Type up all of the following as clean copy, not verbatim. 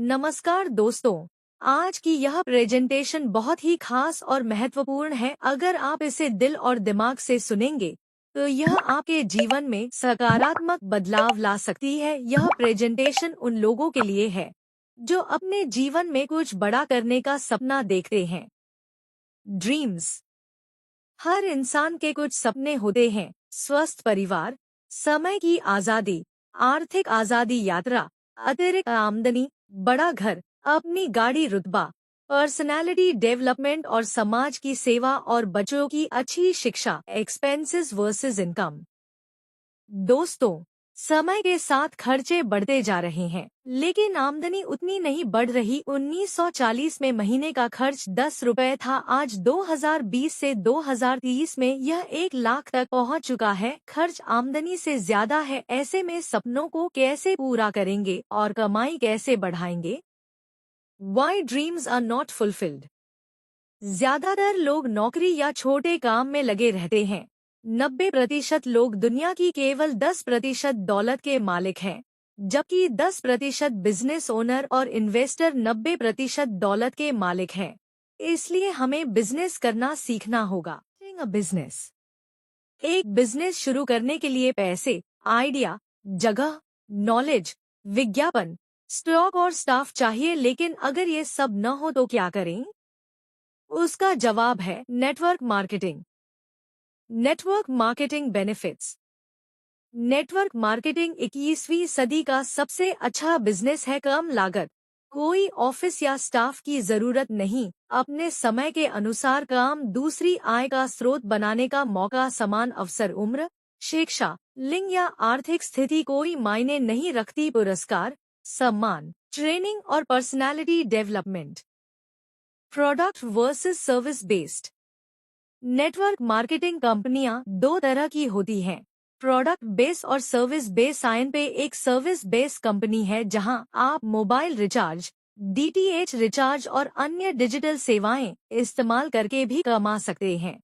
नमस्कार दोस्तों। आज की यह प्रेजेंटेशन बहुत ही खास और महत्वपूर्ण है। अगर आप इसे दिल और दिमाग से सुनेंगे तो यह आपके जीवन में सकारात्मक बदलाव ला सकती है। यह प्रेजेंटेशन उन लोगों के लिए है जो अपने जीवन में कुछ बड़ा करने का सपना देखते हैं। ड्रीम्स। हर इंसान के कुछ सपने होते हैं। स्वस्थ परिवार, समय की आज़ादी, आर्थिक आज़ादी, यात्रा, अतिरिक्त आमदनी, बड़ा घर, अपनी गाड़ी, रुतबा, पर्सनालिटी डेवलपमेंट और समाज की सेवा और बच्चों की अच्छी शिक्षा। Expenses versus income. दोस्तों, समय के साथ खर्चे बढ़ते जा रहे हैं, लेकिन आमदनी उतनी नहीं बढ़ रही। 1940 में महीने का खर्च 10 रुपए था। आज 2020 से 2030 में यह 1 लाख तक पहुंच चुका है। खर्च आमदनी से ज्यादा है। ऐसे में सपनों को कैसे पूरा करेंगे और कमाई कैसे बढ़ाएंगे? Why dreams are not fulfilled? ज्यादातर लोग नौकरी या छोटे काम में लगे रहते हैं। 90% लोग दुनिया की केवल 10% दौलत के मालिक हैं, जबकि 10% बिजनेस ओनर और इन्वेस्टर 90% दौलत के मालिक हैं। इसलिए हमें बिजनेस करना सीखना होगा। बिजनेस। एक बिजनेस शुरू करने के लिए पैसे, आइडिया, जगह, नॉलेज, विज्ञापन, स्टॉक और स्टाफ चाहिए। लेकिन अगर ये सब न हो तो क्या करें? उसका जवाब है network marketing. Network marketing benefits. Network marketing 21वीं सदी का सबसे अच्छा बिजनेस है। कम लागत, कोई ऑफिस या स्टाफ की जरूरत नहीं, अपने समय के अनुसार काम, दूसरी आय का स्रोत बनाने का मौका, समान अवसर, उम्र, शिक्षा, लिंग या आर्थिक स्थिति कोई मायने नहीं रखती, पुरस्कार, सम्मान, ट्रेनिंग और personality development. Product versus service based. Network marketing कंपनियां दो तरह की होती हैं, प्रोडक्ट बेस और सर्विस बेस। आईएनपे एक सर्विस बेस कंपनी है जहां आप मोबाइल रिचार्ज, डीटीएच रिचार्ज और अन्य डिजिटल सेवाएं इस्तेमाल करके भी कमा सकते हैं।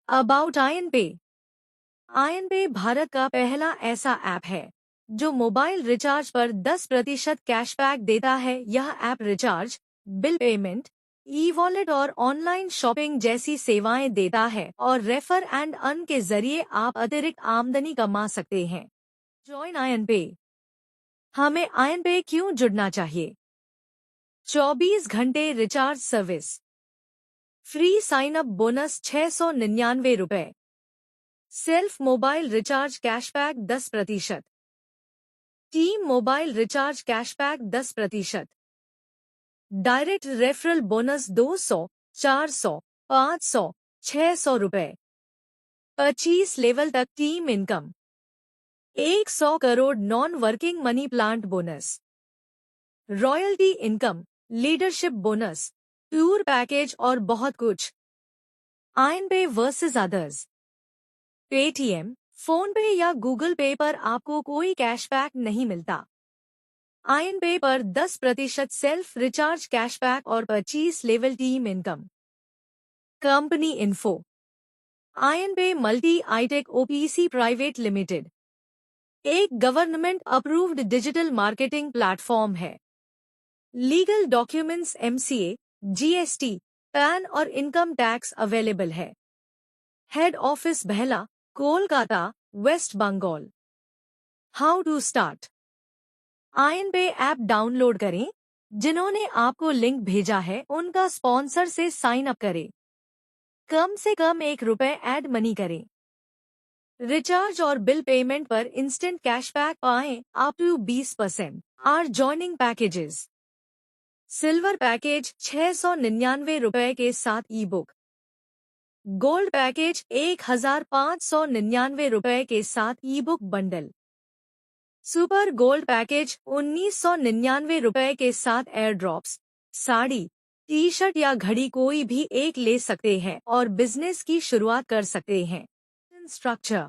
अबाउट आईएनपे। आईएनपे भारत का पहला ऐसा ऐप है जो मोबाइल रिचार्ज पर 10% कैशबैक देता है। यह app recharge, bill payment, e wallet और ऑनलाइन शॉपिंग जैसी सेवाएं देता है और रेफर एंड अर्न के जरिए आप अतिरिक्त आमदनी कमा सकते हैं। Join INPay. हमें आईएनपे क्यों जुड़ना चाहिए? 24 घंटे recharge service, free sign up bonus 699 रुपए, self mobile recharge cashback 10%, team mobile recharge cashback 10%, direct referral bonus 200, 400, 500, 600 रुपए, 25 लेवल तक team income, 100 crore non working money plant bonus, royalty income, leadership bonus, tour package और बहुत कुछ। INPay versus others. Paytm, PhonePe या Google पे पर आपको कोई कैशबैक नहीं मिलता। आईएनपे पर 10% सेल्फ रिचार्ज कैशबैक और 25 level team income. Company info. INPay multi iTech OPC private limited एक government approved digital marketing platform है। Legal documents, MCA, GST, PAN और इनकम टैक्स अवेलेबल है। Head office Behala, Kolkata, West Bengal. How to start? INPay app download करें। जिन्होंने आपको link भेजा है उनका स्पॉन्सर से साइन अप करें। कम से कम ₹1 एड मनी करें। रिचार्ज और बिल पेमेंट पर इंस्टेंट कैशबैक पाएं up to 20%। Our joining packages. Silver package 699 रुपए के साथ ई बुक। गोल्ड पैकेज 1599 रुपए के साथ ई book bundle. Super gold package 1999 रुपए के साथ air drops, sari, T shirt या घड़ी कोई भी एक ले सकते हैं और बिजनेस की शुरुआत कर सकते हैं। Structure.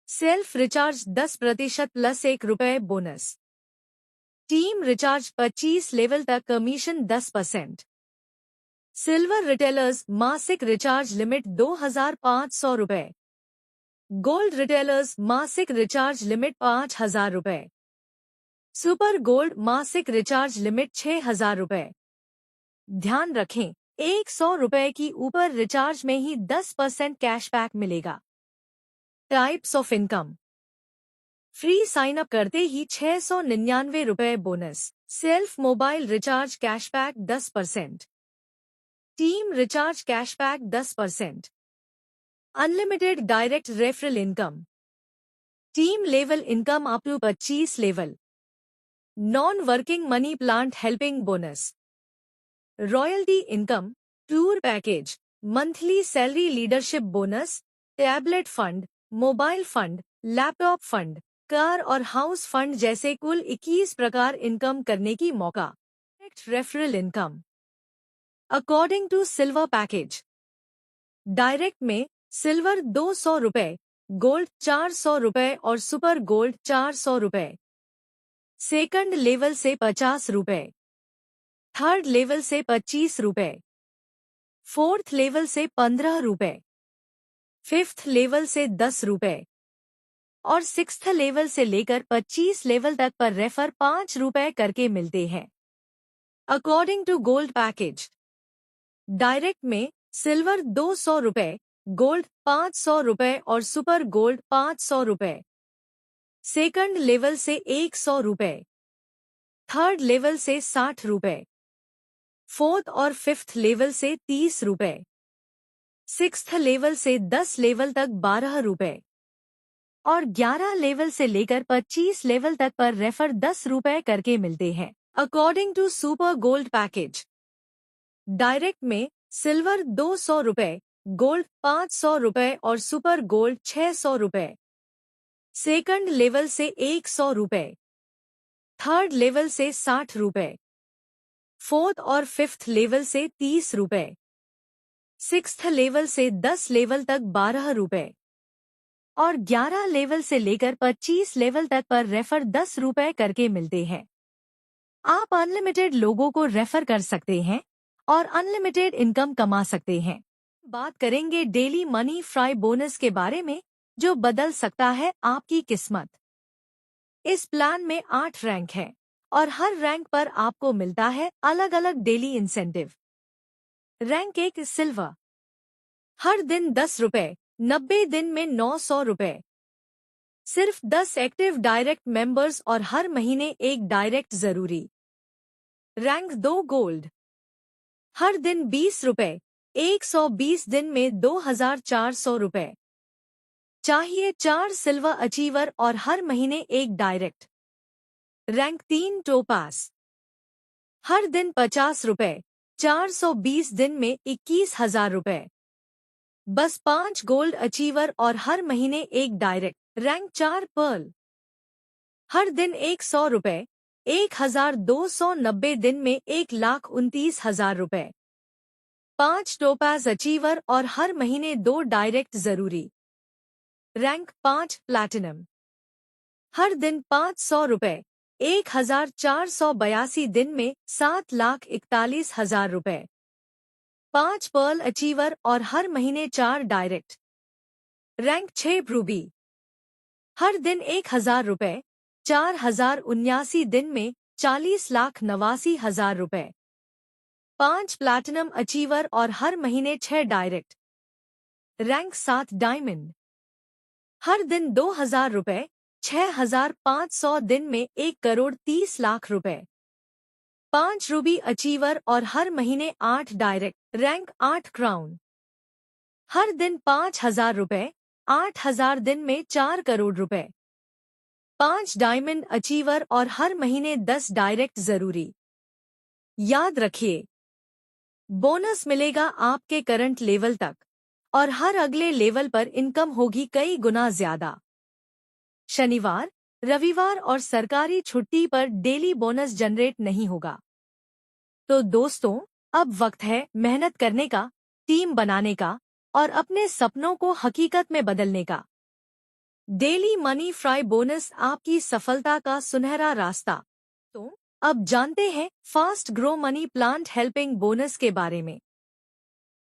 Self recharge 10% plus ₹1 bonus. Team recharge 25 level तक कमीशन 10%। सिल्वर रिटेलर्स मासिक रिचार्ज लिमिट 2500 रुपए। गोल्ड रिटेलर्स मासिक रिचार्ज लिमिट 5000 रुपए। सुपर गोल्ड मासिक रिचार्ज लिमिट 6,000 रुपए। ध्यान रखें, 100 रुपए की ऊपर रिचार्ज में ही 10% कैशबैक मिलेगा। Types of income. Free sign up करते ही 699 रुपए बोनस। Self mobile recharge cashback 10%। Team recharge cashback 10%। Unlimited direct referral income. Team level income up to 25 level. Non working money plant helping bonus. Royalty income, tour package, monthly salary leadership bonus, tablet fund, mobile fund, laptop fund, car और house fund जैसे कुल 21 प्रकार income करने की मौका। Direct referral income according to silver package. Direct में silver 200 रुपए, gold 400 रुपए और सुपर गोल्ड 400 रुपए। सेकंड लेवल से 50 रुपए। थर्ड लेवल से 25 रुपए। फोर्थ लेवल से 15 रुपए। फिफ्थ लेवल से 10 रुपए और सिक्स्थ लेवल से लेकर 25 लेवल तक पर रेफर 5 रुपए करके मिलते हैं। According to gold package. Direct में सिल्वर 200 रुपए, गोल्ड 500 रुपए और सुपर गोल्ड 500 रुपए। सेकंड लेवल से 100 रुपए। थर्ड लेवल से 60 रुपए। फोर्थ और फिफ्थ लेवल से 30 रुपए। सिक्स्थ लेवल से 10 लेवल तक 12 रुपए और 11 लेवल से लेकर 25 लेवल तक पर रेफर 10 रुपए करके मिलते हैं। According to super gold package. Direct में सिल्वर 200 रुपए, गोल्ड 500 रुपए और सुपर गोल्ड 600 रुपए। सेकंड लेवल से 100 रुपए। थर्ड लेवल से 60 रुपए। फोर्थ और फिफ्थ लेवल से 30 रुपए। सिक्स्थ लेवल से 10 लेवल तक 12 रुपए और 11 लेवल से लेकर 25 लेवल तक पर रेफर 10 रुपए करके मिलते हैं। आप अनलिमिटेड लोगों को रेफर कर सकते हैं और अनलिमिटेड इनकम कमा सकते हैं। बात करेंगे डेली मनी फ्राई बोनस के बारे में, जो बदल सकता है आपकी किस्मत। इस प्लान में 8 रैंक है और हर रैंक पर आपको मिलता है अलग अलग डेली इंसेंटिव। रैंक 1 सिल्वर, हर दिन 10 रुपए, 90 दिन में 900 रुपए। सिर्फ 10 एक्टिव डायरेक्ट मेंबर्स और हर महीने एक डायरेक्ट जरूरी। रैंक 2 गोल्ड, हर दिन 20 रुपए, 120 दिन में 2400 रुपए। चाहिए 4 सिल्वर अचीवर और हर महीने एक डायरेक्ट। रैंक 3 टोपास, हर दिन 50 रुपए, 420 दिन में 21,000 रुपए। बस 5 गोल्ड अचीवर और हर महीने एक डायरेक्ट। रैंक 4 पर्ल, हर दिन 100 रुपए, 1290 दिन में 1,29,000 रुपए। 5 टोपाज अचीवर और हर महीने 2 डायरेक्ट जरूरी। रैंक 5 प्लैटिनम, हर दिन 500 रुपए, 1,482 दिन में 7,41,000 रुपए। 5 पर्ल अचीवर और हर महीने 4 डायरेक्ट। रैंक 6 रूबी, हर दिन 1,000 रुपए, 4,079 दिन में 40,89,000 रुपए। 5 प्लैटिनम अचीवर और हर महीने 6 डायरेक्ट। रैंक 7 डायमंड, हर दिन 2,000 रुपए, 6,500 दिन में 1,30,00,000 रुपए। 5 रूबी अचीवर और हर महीने 8 डायरेक्ट। रैंक 8 क्राउन, हर दिन 5,000 रुपए, 8,000 दिन में 4 करोड़ रुपए। 5 डायमंड अचीवर और हर महीने 10 डायरेक्ट जरूरी। याद रखिए, बोनस मिलेगा आपके करंट लेवल तक और हर अगले लेवल पर इनकम होगी कई गुना ज्यादा। शनिवार, रविवार और सरकारी छुट्टी पर डेली बोनस जनरेट नहीं होगा। तो दोस्तों, अब वक्त है मेहनत करने का, टीम बनाने का और अपने सपनों को हकीकत में बदलने का। डेली मनी फ्राई बोनस आपकी सफलता का सुनहरा रास्ता। तो अब जानते हैं fast grow money plant helping bonus के बारे में।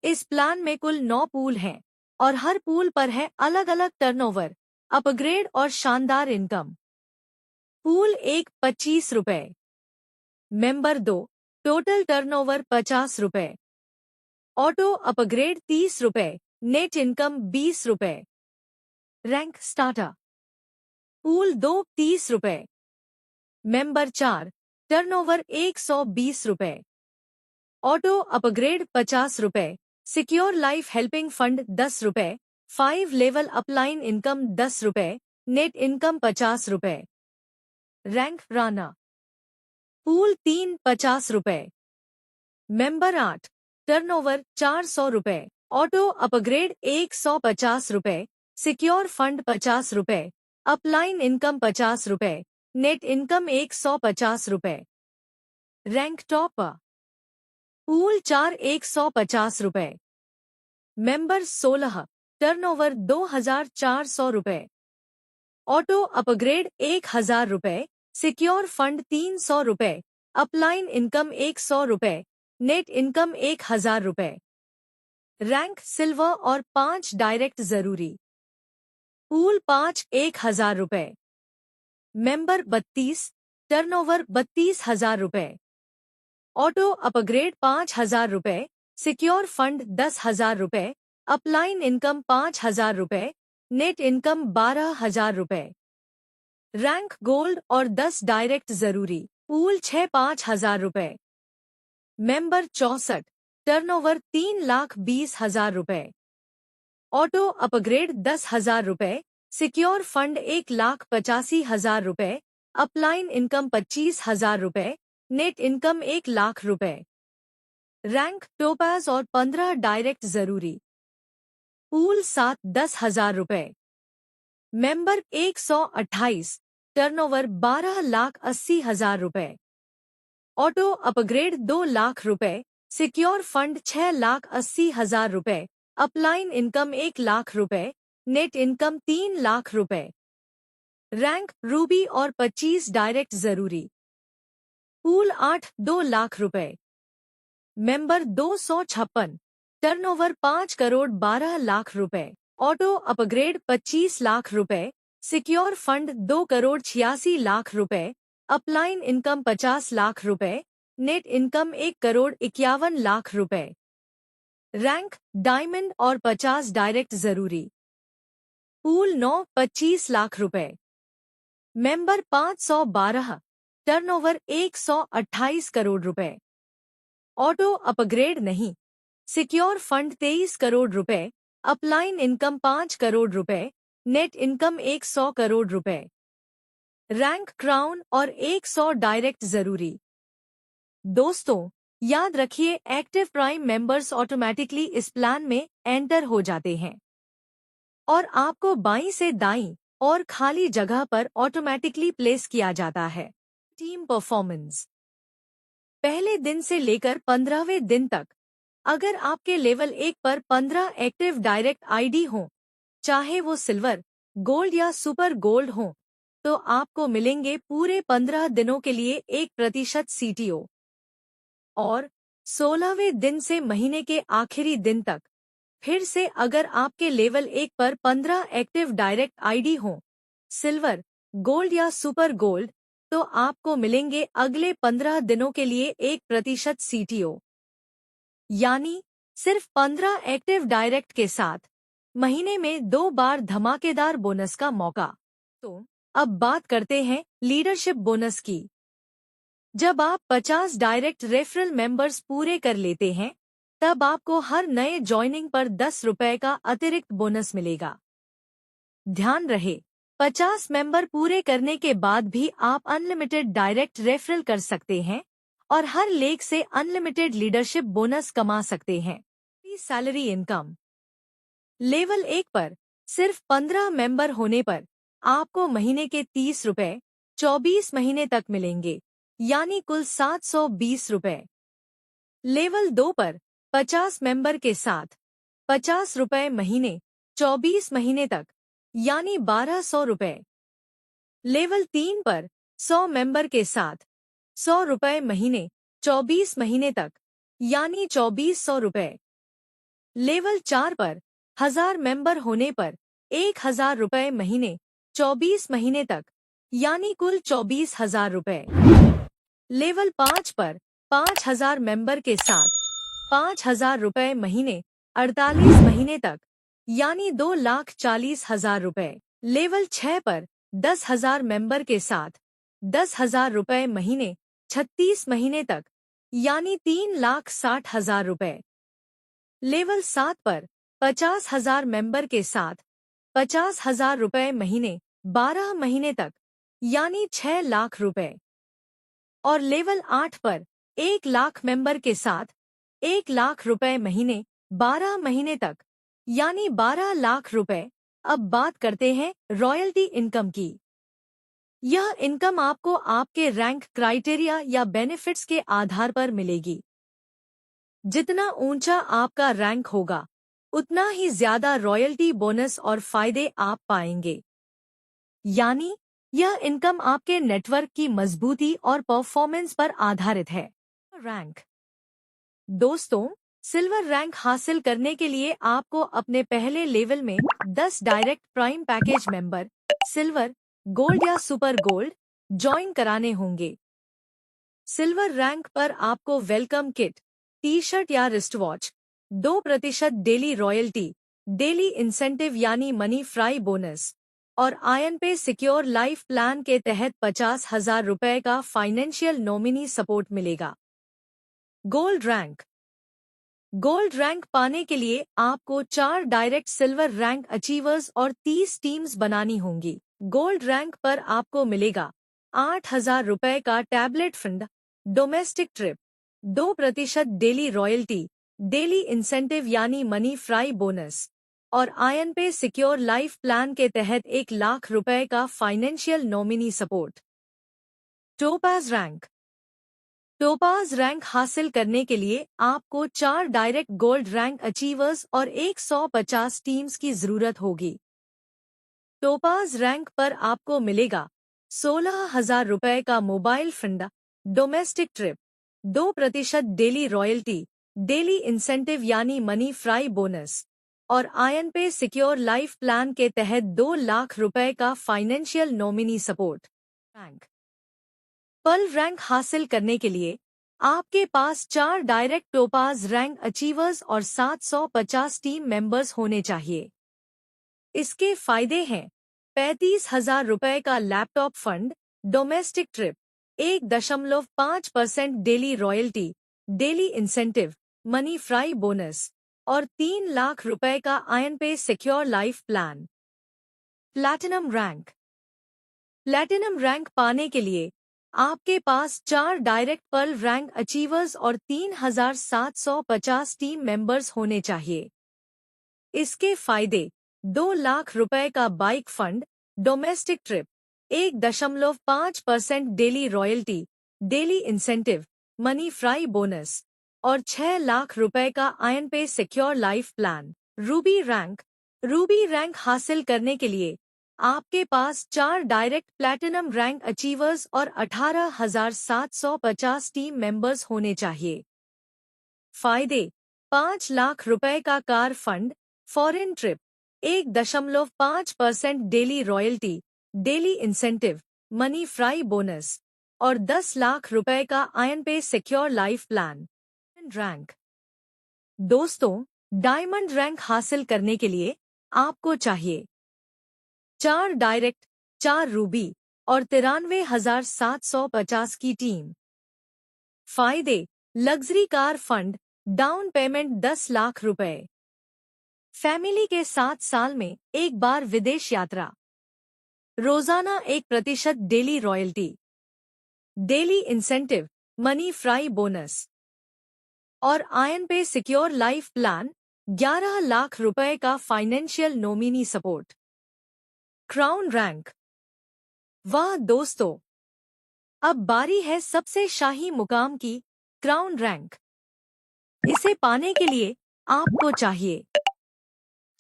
इस प्लान में कुल 9 पूल हैं और हर पूल पर है अलग अलग टर्नओवर, अपग्रेड और शानदार income. Pool 1 ₹25, member 2 total turnover ₹50, auto upgrade ₹30, net income ₹20, rank starter. Pool 2 ₹30, member 4 turnover ₹120, auto upgrade ₹50, secure life helping fund ₹10, 5 level upline income ₹10, net income ₹50, rank Rana. Pool 3 ₹50, member 8 turnover ₹400, auto upgrade ₹150, secure fund ₹50, upline income ₹50, net income ₹150, rank top. Pool 4 ₹150, member 16 turnover ₹2400, auto upgrade ₹1000, secure fund ₹300, upline income ₹100, net income ₹1000, rank silver और 5 direct जरूरी। Pool 5 ₹1000, member 32 turnover ₹32,000, auto upgrade ₹5000, secure fund ₹10,000, upline income ₹5000, net income ₹12,000, rank gold और 10 direct जरूरी। Pool 6 ₹5000, member 64 turnover ₹3,20,000, auto upgrade ₹10,000, secure fund ₹1,85,000, upline income ₹25,000, net income ₹1,00,000, rank topaz और 15 direct जरूरी। Pool 7 ₹10,000, member 128 turnover ₹12,80,000, auto upgrade ₹2,00,000, secure fund ₹6,80,000, upline income ₹1,00,000, net income ₹3,00,000, rank ruby और 25 direct जरूरी। Pool 8 ₹2,00,000, member 256 turnover ₹5,12,00,000, auto upgrade ₹25,00,000, secure fund ₹2,86,00,000, upline income ₹50,00,000, net income ₹1,51,00,000, rank diamond और 50 direct जरूरी। Pool 9 ₹25,00,000, member 512 turnover ₹128 crore, auto upgrade नहीं, secure fund ₹23 crore, upline income ₹5 crore, net income ₹100 crore, rank crown और 100 direct जरूरी। दोस्तों, याद रखिए एक्टिव प्राइम मेंबर्स ऑटोमेटिकली इस plan में एंटर हो जाते हैं और आपको बाईं से दाईं और खाली जगह पर ऑटोमेटिकली प्लेस किया जाता है। Team performance. पहले दिन से लेकर 15वें दिन तक अगर आपके लेवल 1 पर 15 एक्टिव डायरेक्ट आईडी हों, चाहे वो सिल्वर, गोल्ड या सुपर गोल्ड हो, तो आपको मिलेंगे पूरे 15 दिनों के लिए 1% सीटीओ। और 16वें दिन से महीने के आखिरी दिन तक फिर से अगर आपके लेवल 1 पर 15 एक्टिव डायरेक्ट आईडी हों, सिल्वर, गोल्ड या सुपर गोल्ड, तो आपको मिलेंगे अगले 15 दिनों के लिए 1% सीटीओ। यानी सिर्फ 15 एक्टिव डायरेक्ट के साथ महीने में 2 बार धमाकेदार बोनस का मौका। तो अब बात करते हैं लीडरशिप बोनस की। जब आप 50 डायरेक्ट रेफरल मेंबर्स पूरे कर लेते हैं, तब आपको हर नए ज्वाइनिंग पर ₹10 का अतिरिक्त बोनस मिलेगा। ध्यान रहे, 50 मेंबर पूरे करने के बाद भी आप अनलिमिटेड डायरेक्ट रेफरल कर सकते हैं और हर लेग से अनलिमिटेड लीडरशिप बोनस कमा सकते हैं। Salary income. लेवल 1 पर सिर्फ 15 मेंबर होने पर आपको महीने के ₹30 24 महीने तक मिलेंगे, यानी कुल ₹720। लेवल 2 पर 50 मेंबर के साथ ₹50 महीने 24 महीने तक, यानी ₹1200। लेवल 3 पर 100 मेंबर के साथ ₹100 महीने 24 महीने तक, यानी ₹2400। लेवल 4 पर 1000 मेंबर होने पर ₹1000 महीने 24 महीने तक, यानी कुल 24,000 रुपए। लेवल 5 पर 5,000 मेंबर के साथ 5,000 रुपए महीने 48 महीने तक, यानी 2,40,000 रुपए। लेवल 6 पर 10,000 मेंबर के साथ 10,000 रुपए महीने 36 महीने तक, यानी 3,60,000 रुपए। लेवल 7 पर 50,000 मेंबर के साथ 50,000 रुपए महीने 12 महीने तक, यानी 6,00,000 रुपए। और लेवल 8 पर 1,00,000 मेंबर के साथ 1,00,000 रुपए महीने 12 महीने तक, यानी 12,00,000 रुपए। अब बात करते हैं रॉयल्टी इनकम की। यह इनकम आपको आपके रैंक क्राइटेरिया या बेनिफिट्स के आधार पर मिलेगी। जितना ऊंचा आपका रैंक होगा, उतना ही ज्यादा रॉयल्टी बोनस और फायदे आप पाएंगे। यानी यह इनकम आपके नेटवर्क की मजबूती और परफॉर्मेंस पर आधारित है। रैंक। दोस्तों, सिल्वर रैंक हासिल करने के लिए आपको अपने पहले लेवल में 10 direct prime package member silver, gold या सुपर गोल्ड ज्वाइन कराने होंगे। सिल्वर रैंक पर आपको वेलकम किट, टी शर्ट या wrist watch, 2% daily royalty, daily incentive यानी मनी फ्राई बोनस और आयन पे सिक्योर लाइफ प्लान के तहत 50,000 रुपए का फाइनेंशियल नॉमिनी सपोर्ट मिलेगा। Gold rank. गोल्ड रैंक पाने के लिए आपको 4 डायरेक्ट सिल्वर रैंक अचीवर्स और 30 टीम्स बनानी होंगी। गोल्ड रैंक पर आपको मिलेगा 8,000 रुपए का tablet fund, domestic trip, 2% daily royalty, daily incentive यानी मनी फ्राई बोनस और आयन पे सिक्योर लाइफ प्लान के तहत 1,00,000 रुपए का financial nominee support. Topaz rank. Topaz rank हासिल करने के लिए आपको 4 डायरेक्ट गोल्ड रैंक अचीवर्स और 150 टीम्स की जरूरत होगी। टोपाज रैंक पर आपको मिलेगा 16,000 रुपए का mobile fund, domestic trip, 2% daily royalty, daily incentive यानी मनी फ्राई बोनस और आयन पे सिक्योर लाइफ प्लान के तहत 2,00,000 रुपए का financial nominee support. Rank. Pearl rank हासिल करने के लिए आपके पास 4 डायरेक्ट टोपाज रैंक अचीवर्स और 750 टीम मेंबर्स होने चाहिए। इसके फायदे हैं 35,000 रुपए का laptop fund, domestic trip, 1.5% daily royalty, daily incentive, money fry bonus और 3,00,000 रुपए का आयन पे secure life plan. Platinum rank. Platinum rank पाने के लिए आपके पास 4 डायरेक्ट पर्ल रैंक अचीवर्स और 3,750 टीम मेंबर्स होने चाहिए। इसके फायदे 2,00,000 रुपए का bike fund, domestic trip, 1.5% daily royalty, daily incentive, money fry bonus और 6,00,000 रुपए का आयन पे secure life plan. Ruby rank. Ruby rank हासिल करने के लिए आपके पास 4 डायरेक्ट प्लैटिनम रैंक अचीवर्स और 18,750 टीम मेंबर्स होने चाहिए। फायदे 5,00,000 रुपए का car fund, foreign trip, 1.5% daily royalty, daily incentive, money fry bonus और 10,00,000 रुपए का आयन पे सिक्योर लाइफ प्लान। रैंक। दोस्तों, डायमंड रैंक हासिल करने के लिए आपको चाहिए 4 डायरेक्ट, 4 रूबी और 93,750 की टीम। फायदे luxury car fund, down payment 10,00,000 रुपए, फैमिली के 7 साल में एक बार विदेश यात्रा, रोजाना 1% daily royalty, daily incentive, money fry bonus और आयन पे सिक्योर लाइफ प्लान, 11,00,000 रुपए का financial nominee support. Crown rank. वाह दोस्तों, अब बारी है सबसे शाही मुकाम की, क्राउन रैंक। इसे पाने के लिए आपको चाहिए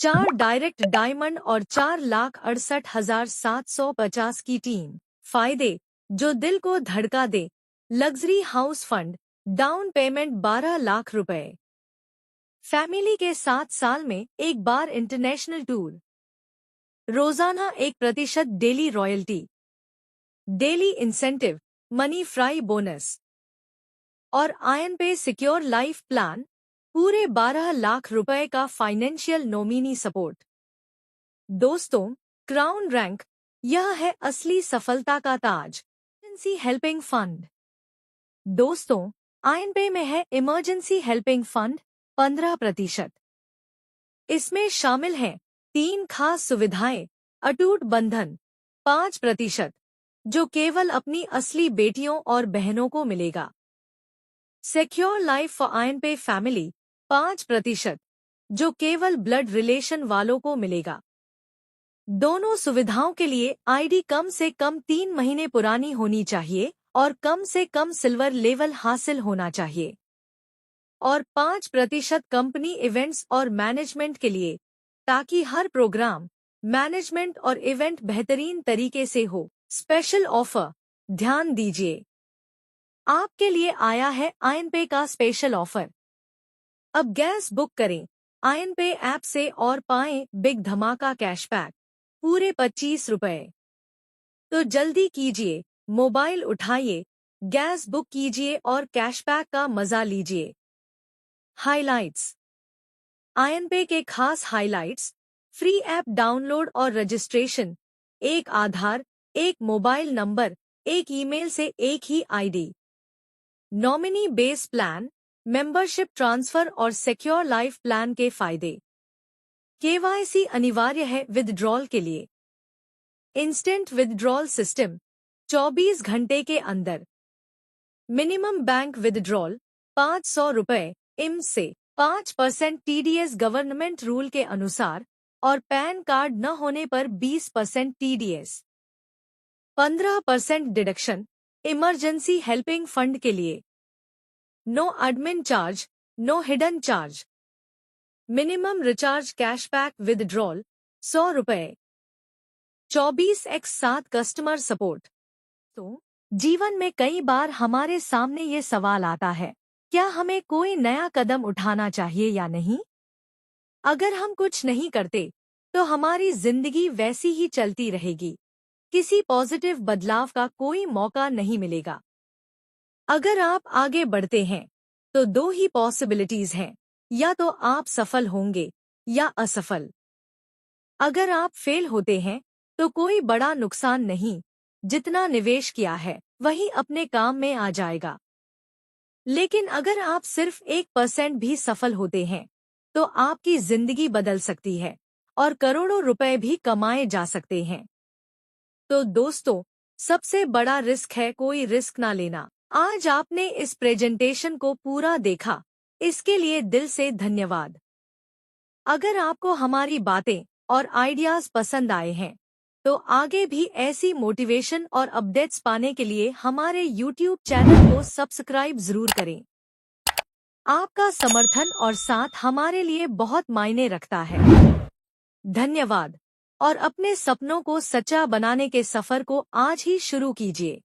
4 डायरेक्ट डायमंड और 4,68,750 की टीम। फायदे जो दिल को धड़का दे, luxury house fund, down payment 12,00,000 रुपए, फैमिली के 7 साल में एक बार इंटरनेशनल टूर, रोजाना 1% daily royalty, daily incentive, money fry bonus और आयन पे सिक्योर लाइफ प्लान, पूरे 12 लाख रुपए का फाइनेंशियल नॉमिनी सपोर्ट। दोस्तों, क्राउन रैंक, यह है असली सफलता का ताज। Emergency helping fund. दोस्तों, आयन पे में है इमरजेंसी हेल्पिंग फंड 15%। इसमें शामिल हैं 3 खास सुविधाएं। अटूट बंधन 5%, जो केवल अपनी असली बेटियों और बहनों को मिलेगा। सिक्योर लाइफ फॉर आयन पे फैमिली 5%, जो केवल ब्लड रिलेशन वालों को मिलेगा। दोनों सुविधाओं के लिए आईडी कम से कम 3 महीने पुरानी होनी चाहिए और कम से कम सिल्वर लेवल हासिल होना चाहिए। और 5% कंपनी इवेंट्स और मैनेजमेंट के लिए, ताकि हर प्रोग्राम, मैनेजमेंट और इवेंट बेहतरीन तरीके से हो। स्पेशल ऑफर, ध्यान दीजिए, आपके लिए आया है आयन पे का स्पेशल ऑफर। अब गैस बुक करें आयन पे ऐप से और पाएं बिग धमाका कैशबैक, पूरे 25 रुपए। तो जल्दी कीजिए, मोबाइल उठाइए, गैस बुक कीजिए और कैशबैक का मजा लीजिए। हाइलाइट्स। आयन पे के खास हाइलाइट्स, फ्री ऐप डाउनलोड और रजिस्ट्रेशन, एक आधार, एक मोबाइल नंबर, एक ईमेल से एक ही ID. Nominee base plan, membership transfer और सिक्योर लाइफ प्लान के फायदे। केवाईसी अनिवार्य है विथड्रॉल के लिए। इंस्टेंट विथड्रॉल सिस्टम 24 घंटे के अंदर। मिनिमम बैंक विथड्रॉल 500 रुपए इम से 5% टीडीएस गवर्नमेंट रूल के अनुसार और पैन कार्ड न होने पर 20% TDS. 15% deduction emergency helping fund के लिए। No admin charge, no hidden charge. Minimum recharge cashback withdrawal 100 रुपए। 24x7 customer support. तो जीवन में कई बार हमारे सामने ये सवाल आता है, क्या हमें कोई नया कदम उठाना चाहिए या नहीं? अगर हम कुछ नहीं करते तो हमारी जिंदगी वैसी ही चलती रहेगी, किसी पॉजिटिव बदलाव का कोई मौका नहीं मिलेगा। अगर आप आगे बढ़ते हैं तो 2 ही पॉसिबिलिटीज हैं, या तो आप सफल होंगे या असफल। अगर आप फेल होते हैं तो कोई बड़ा नुकसान नहीं, जितना निवेश किया है वही अपने काम में आ जाएगा। लेकिन अगर आप सिर्फ 1% भी सफल होते हैं तो आपकी जिंदगी बदल सकती है और करोड़ों रुपए भी कमाए जा सकते हैं। तो दोस्तों, सबसे बड़ा रिस्क है कोई रिस्क ना लेना। आज आपने इस प्रेजेंटेशन को पूरा देखा, इसके लिए दिल से धन्यवाद। अगर आपको हमारी बातें और आइडियाज पसंद आए हैं तो आगे भी ऐसी मोटिवेशन और अपडेट्स पाने के लिए हमारे YouTube चैनल को सब्सक्राइब जरूर करें। आपका समर्थन और साथ हमारे लिए बहुत मायने रखता है। धन्यवाद। और अपने सपनों को सच्चा बनाने के सफर को आज ही शुरू कीजिए।